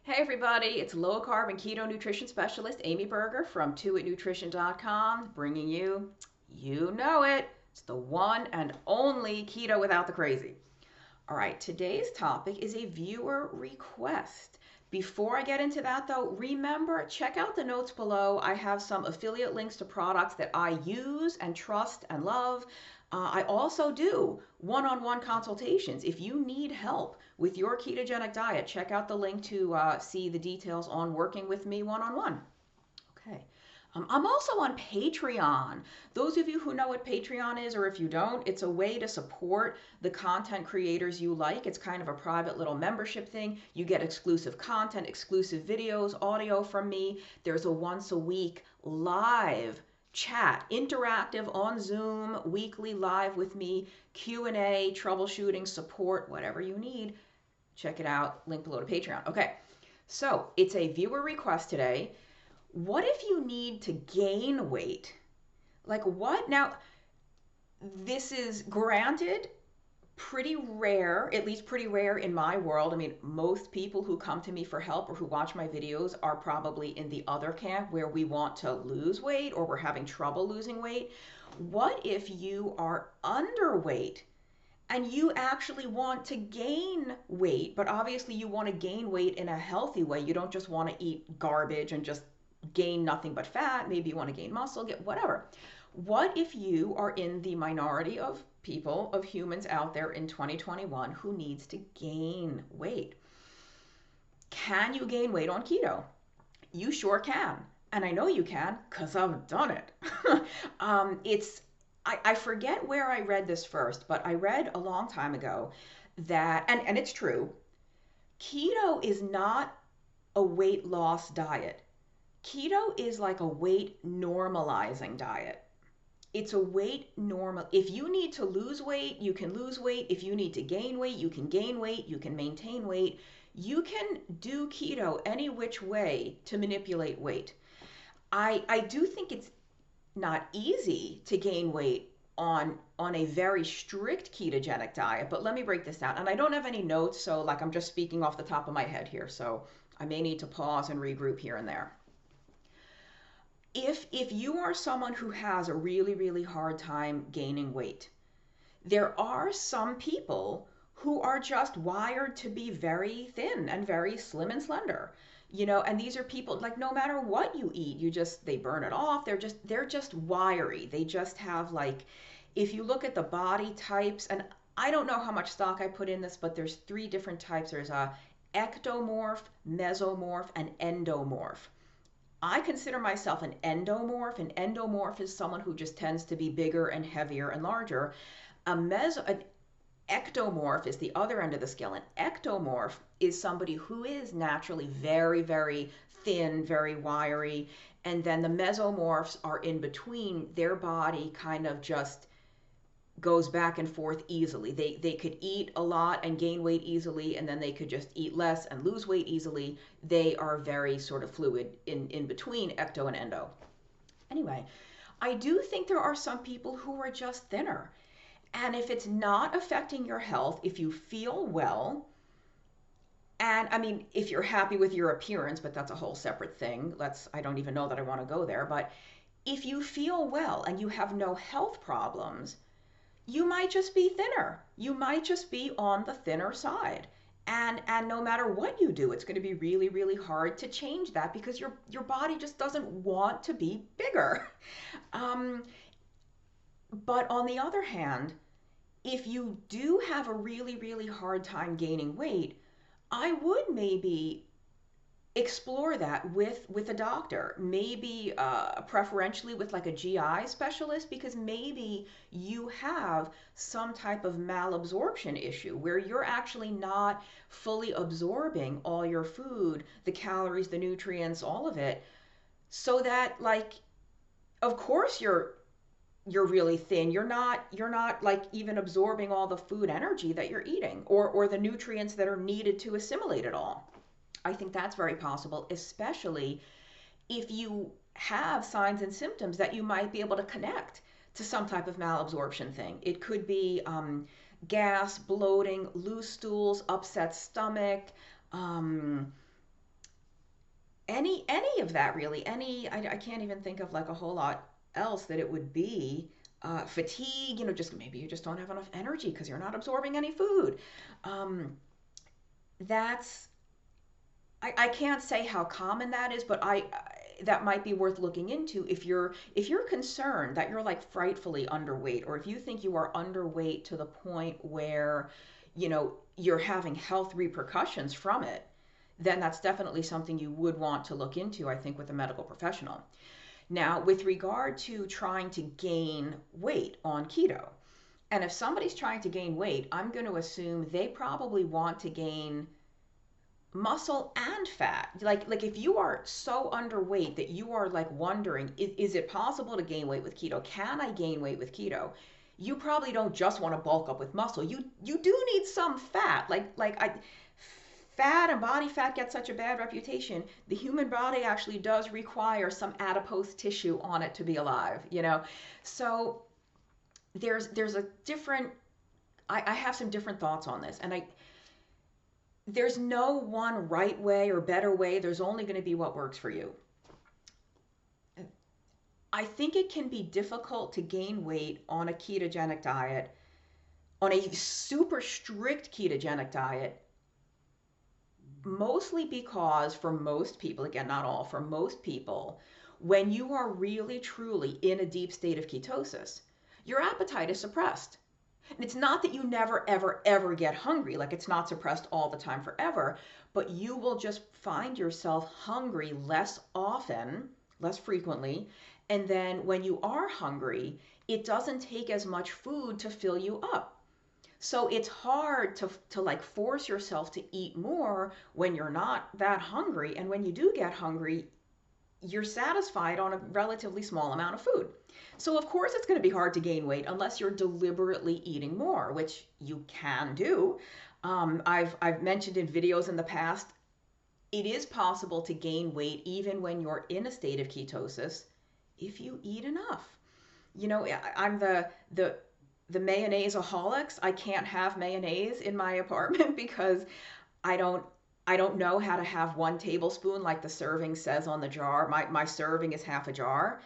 Hey everybody, it's low carb and keto nutrition specialist Amy Berger from 2itnutrition.com bringing you know it, it's the one and only keto without the crazy. All right, today's topic is a viewer request. Before I get into that though, remember, check out the notes below. I have some affiliate links to products that I use and trust and love. I also do one-on-one consultations. If you need help with your ketogenic diet, check out the link to see the details on working with me one-on-one. Okay. I'm also on Patreon. Those of you who know what Patreon is, or if you don't, it's a way to support the content creators you like. It's kind of a private little membership thing. You get exclusive content, exclusive videos, audio from me. There's a once a week live chat, interactive on Zoom, weekly live with me, Q&A, troubleshooting, support, whatever you need. Check it out. Link below to Patreon. Okay. So it's a viewer request today. What if you need to gain weight? Like what? Now, this is granted pretty rare, at least pretty rare in my world. I mean, most people who come to me for help or who watch my videos are probably in the other camp where we want to lose weight or we're having trouble losing weight. What if you are underweight and you actually want to gain weight, but obviously you want to gain weight in a healthy way? You don't just want to eat garbage and just gain nothing but fat. Maybe you want to gain muscle, get whatever. What if you are in the minority of people, of humans out there in 2021 who needs to gain weight? Can you gain weight on keto? You sure can. And I know you can because I've done it. I forget where I read this first, but I read a long time ago that, and it's true, keto is not a weight loss diet. Keto is like a weight normalizing diet. It's a weight normal. If you need to lose weight, you can lose weight. If you need to gain weight, you can gain weight. You can maintain weight. You can do keto any which way to manipulate weight. I do think it's not easy to gain weight on a very strict ketogenic diet, but let me break this down. And I don't have any notes, so like I'm just speaking off the top of my head here, so I may need to pause and regroup here and there. If you are someone who has a really hard time gaining weight, there are some people who are just wired to be very thin and very slim and slender. And these are people like no matter what you eat, they burn it off. They're just wiry. They just have like, if you look at the body types, and I don't know how much stock I put in this, but there's three different types. There's a ectomorph, mesomorph, and endomorph. I consider myself an endomorph. An endomorph is someone who just tends to be bigger and heavier and larger. An ectomorph is the other end of the scale. An ectomorph is somebody who is naturally very thin, very wiry. And then the mesomorphs are in between. Their body kind of just goes back and forth easily. They could eat a lot and gain weight easily, and then they could just eat less and lose weight easily. They are very sort of fluid in between ecto and endo. Anyway, I do think there are some people who are just thinner. And if it's not affecting your health, if you feel well, and I mean, if you're happy with your appearance, but that's a whole separate thing. I don't even know that I want to go there, but if you feel well and you have no health problems, you might just be thinner. You might just be on the thinner side. And no matter what you do, it's going to be really hard to change that because your body just doesn't want to be bigger. But on the other hand, if you do have a really hard time gaining weight, I would maybe explore that with a doctor, maybe preferentially with like a GI specialist, because maybe you have some type of malabsorption issue where you're actually not fully absorbing all your food, the calories, the nutrients, all of it, so that like, of course you're really thin. You're not like even absorbing all the food energy that you're eating or the nutrients that are needed to assimilate it all. I think that's very possible, especially if you have signs and symptoms that you might be able to connect to some type of malabsorption thing. It could be gas, bloating, loose stools, upset stomach, um, any of that really. I can't even think of like a whole lot else that it would be. Fatigue, just maybe you just don't have enough energy because you're not absorbing any food. Um, that's I can't say how common that is, but that might be worth looking into if you're concerned that you're like frightfully underweight, or if you think you are underweight to the point where you're having health repercussions from it. Then that's definitely something you would want to look into, I think, with a medical professional. Now, with regard to trying to gain weight on keto, and if somebody's trying to gain weight, I'm going to assume they probably want to gain muscle and fat. Like if you are so underweight that you are like wondering, is it possible to gain weight with keto? Can I gain weight with keto? You probably don't just want to bulk up with muscle. You do need some fat. Fat and body fat get such a bad reputation. The human body actually does require some adipose tissue on it to be alive. So there's a different I have some different thoughts on this, and there's no one right way or better way. There's only going to be what works for you. I think it can be difficult to gain weight on a ketogenic diet, on a super strict ketogenic diet, mostly because for most people, again, not all, for most people, when you are really truly in a deep state of ketosis, your appetite is suppressed. And it's not that you never, ever, ever get hungry, like it's not suppressed all the time forever, but you will just find yourself hungry less often, less frequently. And then when you are hungry, it doesn't take as much food to fill you up. So it's hard to like force yourself to eat more when you're not that hungry. And when you do get hungry, you're satisfied on a relatively small amount of food. So of course it's going to be hard to gain weight unless you're deliberately eating more, which you can do. I've mentioned in videos in the past, it is possible to gain weight even when you're in a state of ketosis if you eat enough. I'm the mayonnaise-aholics. I can't have mayonnaise in my apartment because I don't I don't know how to have 1 tablespoon like the serving says on the jar. My serving is half a jar.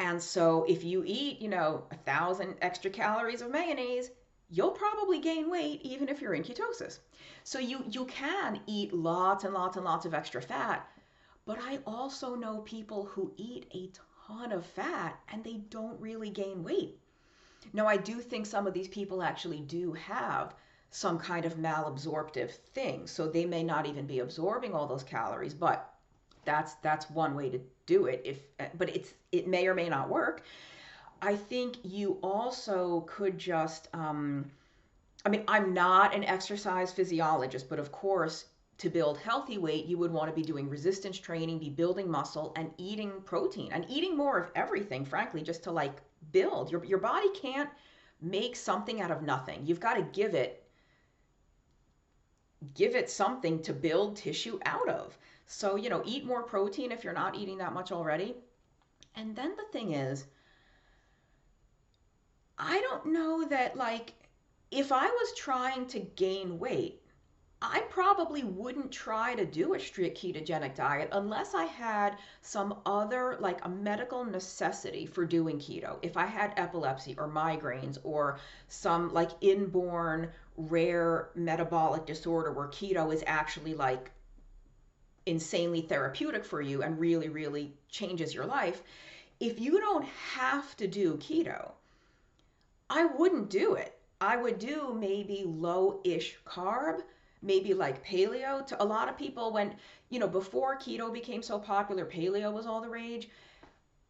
And so if you eat, 1,000 extra calories of mayonnaise, you'll probably gain weight even if you're in ketosis. So you can eat lots and lots and lots of extra fat, but I also know people who eat a ton of fat and they don't really gain weight. Now, I do think some of these people actually do have some kind of malabsorptive thing, so they may not even be absorbing all those calories, but that's one way to do it. But it may or may not work. I think you also could just I'm not an exercise physiologist, but of course, to build healthy weight, you would want to be doing resistance training, be building muscle, and eating protein, and eating more of everything, frankly, just to like build. Your body can't make something out of nothing. You've got to give it something to build tissue out of. So, eat more protein if you're not eating that much already. And then the thing is, I don't know that, like, if I was trying to gain weight, I probably wouldn't try to do a strict ketogenic diet unless I had some other, like a medical necessity for doing keto. If I had epilepsy or migraines or some like inborn rare metabolic disorder where keto is actually like insanely therapeutic for you and really, really changes your life. If you don't have to do keto, I wouldn't do it. I would do maybe low-ish carb, maybe like paleo. To a lot of people, when, before keto became so popular, paleo was all the rage.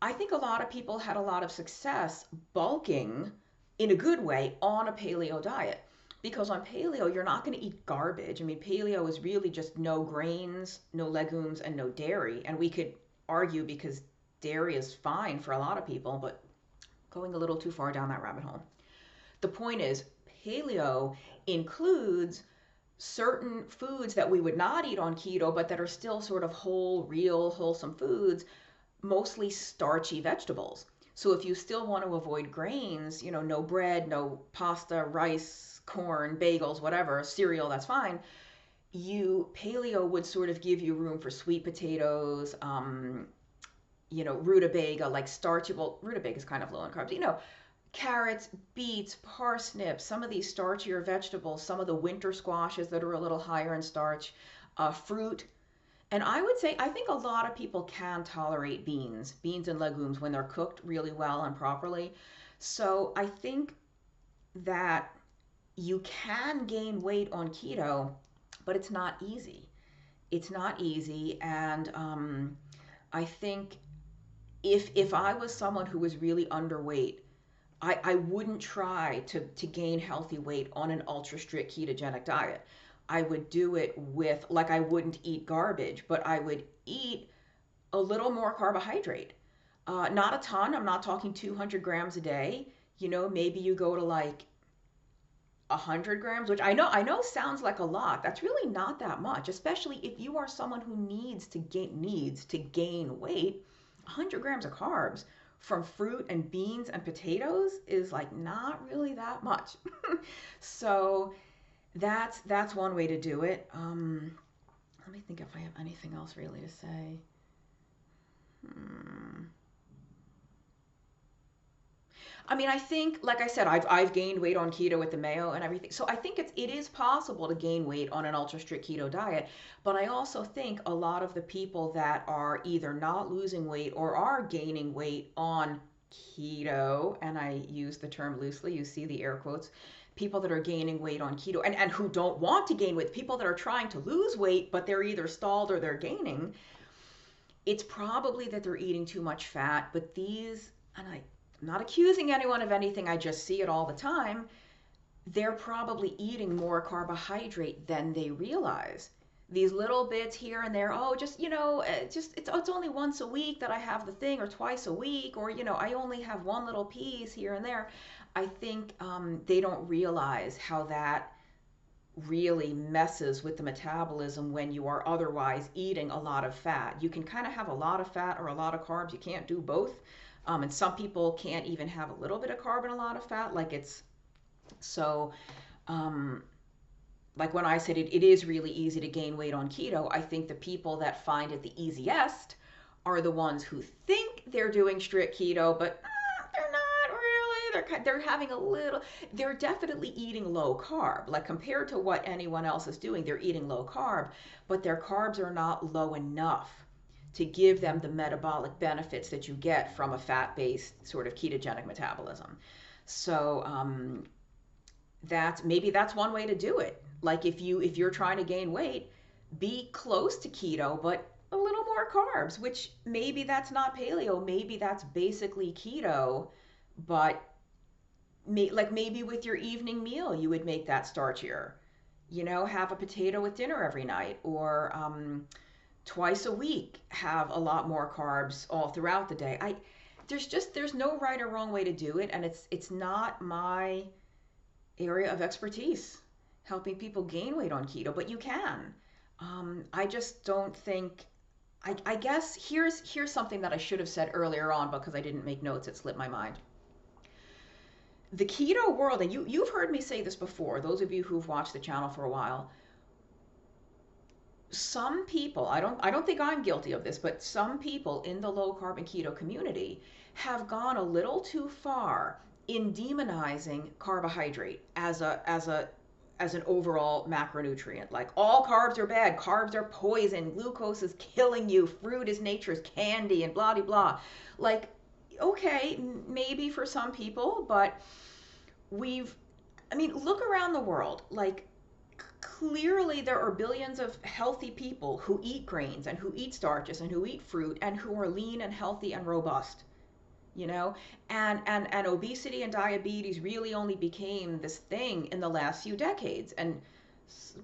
I think a lot of people had a lot of success bulking in a good way on a paleo diet. Because on paleo, you're not going to eat garbage. I mean, paleo is really just no grains, no legumes, and no dairy. And we could argue because dairy is fine for a lot of people, but going a little too far down that rabbit hole. The point is, paleo includes certain foods that we would not eat on keto, but that are still sort of whole, real, wholesome foods, mostly starchy vegetables. So if you still want to avoid grains, no bread, no pasta, rice, corn, bagels, whatever, cereal, that's fine. paleo would sort of give you room for sweet potatoes, rutabaga, like starchy. Well, rutabaga is kind of low in carbs. Carrots, beets, parsnips, some of these starchier vegetables, some of the winter squashes that are a little higher in starch, fruit. And I would say, I think a lot of people can tolerate beans and legumes when they're cooked really well and properly. So I think that you can gain weight on keto, but it's not easy. It's not easy. And I think if I was someone who was really underweight, I wouldn't try to gain healthy weight on an ultra strict ketogenic diet. I would do it with, like, I wouldn't eat garbage, but I would eat a little more carbohydrate. Not a ton. I'm not talking 200 grams a day. Maybe you go to like 100 grams, which I know sounds like a lot. That's really not that much, especially if you are someone who needs to gain weight. 100 grams of carbs from fruit and beans and potatoes is like not really that much. So that's one way to do it. Let me think if I have anything else really to say. I mean, I think, like I said, I've gained weight on keto with the mayo and everything. So I think it is possible to gain weight on an ultra strict keto diet. But I also think a lot of the people that are either not losing weight or are gaining weight on keto, and I use the term loosely, you see the air quotes, people that are gaining weight on keto and who don't want to gain weight, people that are trying to lose weight, but they're either stalled or they're gaining, it's probably that they're eating too much fat. But I'm not accusing anyone of anything, I just see it all the time. They're probably eating more carbohydrate than they realize. These little bits here and there, oh, it's only once a week that I have the thing, or twice a week, or I only have one little piece here and there. I think they don't realize how that really messes with the metabolism when you are otherwise eating a lot of fat. You can kind of have a lot of fat or a lot of carbs. You can't do both. And some people can't even have a little bit of carb and a lot of fat. So, like when I said it is really easy to gain weight on keto, I think the people that find it the easiest are the ones who think they're doing strict keto, but they're not really. They're having a little. They're definitely eating low carb, like compared to what anyone else is doing. They're eating low carb, but their carbs are not low enough to give them the metabolic benefits that you get from a fat-based sort of ketogenic metabolism. So that's one way to do it. Like if you're trying to gain weight, be close to keto, but a little more carbs, which maybe that's not paleo, maybe that's basically keto, but maybe with your evening meal, you would make that starchier. Have a potato with dinner every night, or twice a week have a lot more carbs all throughout the day. There's no right or wrong way to do it, and it's not my area of expertise helping people gain weight on keto, but you can. I just don't think. I guess here's something that I should have said earlier on because I didn't make notes. It slipped my mind. The keto world, and you've heard me say this before, those of you who've watched the channel for a while. Some people, I don't think I'm guilty of this, but some people in the low carb and keto community have gone a little too far in demonizing carbohydrate as an overall macronutrient. Like all carbs are bad, carbs are poison, glucose is killing you, fruit is nature's candy, and blah blah blah. Like, okay, maybe for some people, but look around the world. Like, clearly there are billions of healthy people who eat grains and who eat starches and who eat fruit and who are lean and healthy and robust. And obesity and diabetes really only became this thing in the last few decades. And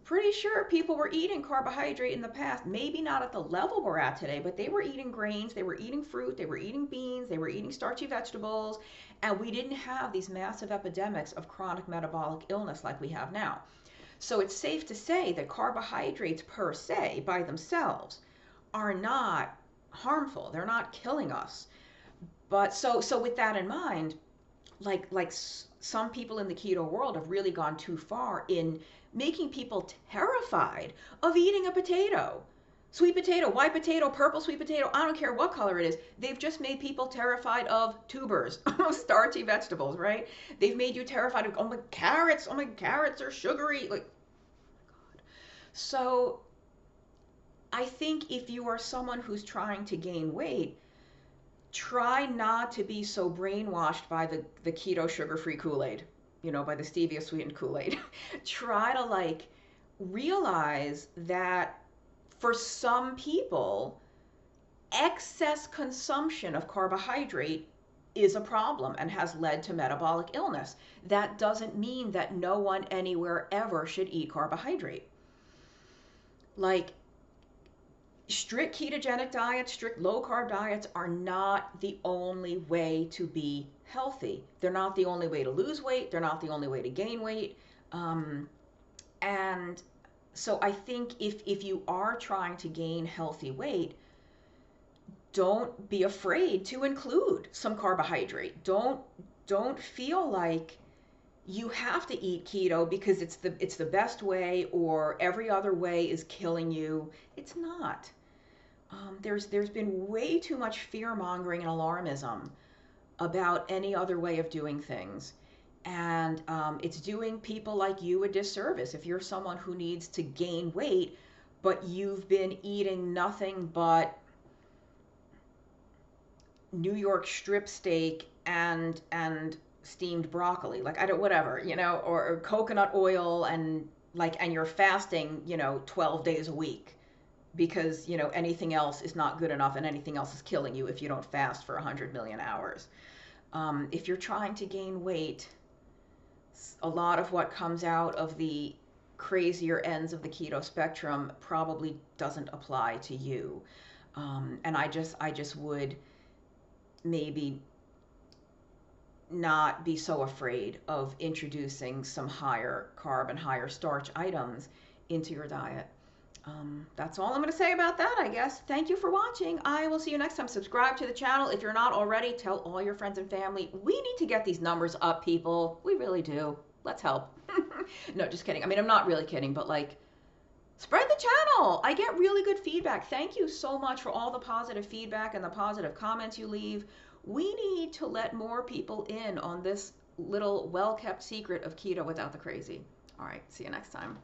pretty sure people were eating carbohydrate in the past, maybe not at the level we're at today, but they were eating grains, they were eating fruit, they were eating beans, they were eating starchy vegetables, and we didn't have these massive epidemics of chronic metabolic illness like we have now. So it's safe to say that carbohydrates per se by themselves are not harmful. They're not killing us. But so with that in mind, like some people in the keto world have really gone too far in making people terrified of eating a potato. Sweet potato, white potato, purple sweet potato, I don't care what color it is. They've just made people terrified of tubers, of starchy vegetables, right? They've made you terrified of, oh my carrots are sugary. Like, so I think if you are someone who's trying to gain weight, try not to be so brainwashed by the keto sugar-free Kool-Aid, by the stevia sweetened Kool-Aid. Try to like realize that for some people, excess consumption of carbohydrate is a problem and has led to metabolic illness. That doesn't mean that no one anywhere ever should eat carbohydrate. Like, strict ketogenic diets, strict low carb diets are not the only way to be healthy. They're not the only way to lose weight. They're not the only way to gain weight. And so I think if you are trying to gain healthy weight, don't be afraid to include some carbohydrate. Don't feel like you have to eat keto because it's the best way or every other way is killing you. It's not. There's been way too much fear mongering and alarmism about any other way of doing things. And it's doing people like you a disservice. If you're someone who needs to gain weight, but you've been eating nothing but New York strip steak and steamed broccoli, like whatever, or coconut oil and you're fasting, 12 days a week because, anything else is not good enough and anything else is killing you if you don't fast for 100 million hours. If you're trying to gain weight, a lot of what comes out of the crazier ends of the keto spectrum probably doesn't apply to you. And I just would maybe not be so afraid of introducing some higher carb and higher starch items into your diet. That's all I'm going to say about that, I guess. Thank you for watching. I will see you next time. Subscribe to the channel. If you're not already, tell all your friends and family. We need to get these numbers up, people. We really do. Let's help. No, just kidding. I mean, I'm not really kidding, but spread the channel. I get really good feedback. Thank you so much for all the positive feedback and the positive comments you leave. We need to let more people in on this little well-kept secret of keto without the crazy. All right, see you next time.